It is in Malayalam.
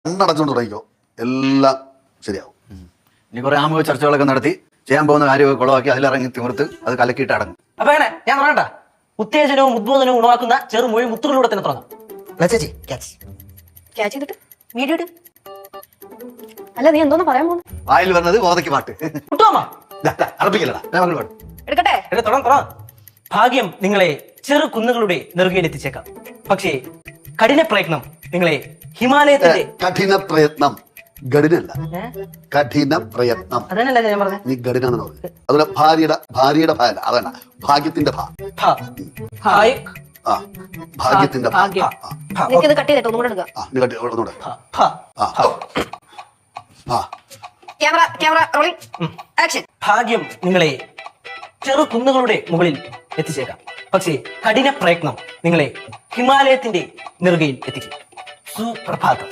കണ്ണടച്ചുകൊണ്ട് തുടങ്ങിക്കോ, എല്ലാം ശരിയാവും. ഇനി കുറെ ആമുഖ ചർച്ചകളൊക്കെ നടത്തി ചെയ്യാൻ പോകുന്ന കാര്യമൊക്കെ കുളവാക്കി അതിലിറങ്ങി തിമിർത്ത് അത് കലക്കിയിട്ട് അടങ്ങും. അപ്പൊ അങ്ങനെ ഞാൻ പറയണ്ട, ഉത്തേജനവും ഉദ്ബോധനവും ഉണവാക്കുന്ന ചെറുമൊഴി മുത്തുകളിലൂടെ തന്നെ തുടങ്ങാം. ചേച്ചി ക്യാച്ച് ചെയ്തിട്ട് വീഡിയോ ഇട്. അല്ല നീ എന്തോന്ന് പറയാൻ പോകുന്നു? വായിൽ വന്നത് കോതയ്ക്ക് പാട്ട്. മുട്ടുവാമ അറപ്പിക്കലടാ പാടും. എടുക്കട്ടെ? തുടങ്ങാം. ഭാഗ്യം നിങ്ങളെ ചെറു കുന്നുകളുടെ നെറുകയിലെത്തിച്ചേക്കാം, പക്ഷേ കഠിന പ്രയത്നം നിങ്ങളെ ഹിമാലയത്തിന്റെ കഠിന പ്രയത്നം, ഗഡിനല്ല, കഠിന പ്രയത്നം. അതന്നല്ല ഞാൻ പറഞ്ഞത്. നീ ഗഡിനാണെന്ന് പറഞ്ഞത്. അതുപോലെ ഭാര്യയുടെ ഭാര്യ അതല്ല, ഭാഗ്യത്തിന്റെ ഭാഗ്യത്തിന്റെ നിനക്കിത് കട്ട് ചെയ്തിട്ട് ഒന്നുകൂടെ എടുക്കുക. ഒന്നുകൂടെ. Camera rolling action. ഭാഗ്യം നിങ്ങളെ ചെറു കുന്നുകളുടെ മുകളിൽ എത്തിച്ചേക്കാം, പക്ഷേ കഠിന പ്രയത്നം നിങ്ങളെ ഹിമാലയത്തിന്റെ നെറുകയിൽ എത്തിക്കും. സുപ്രഭാതം.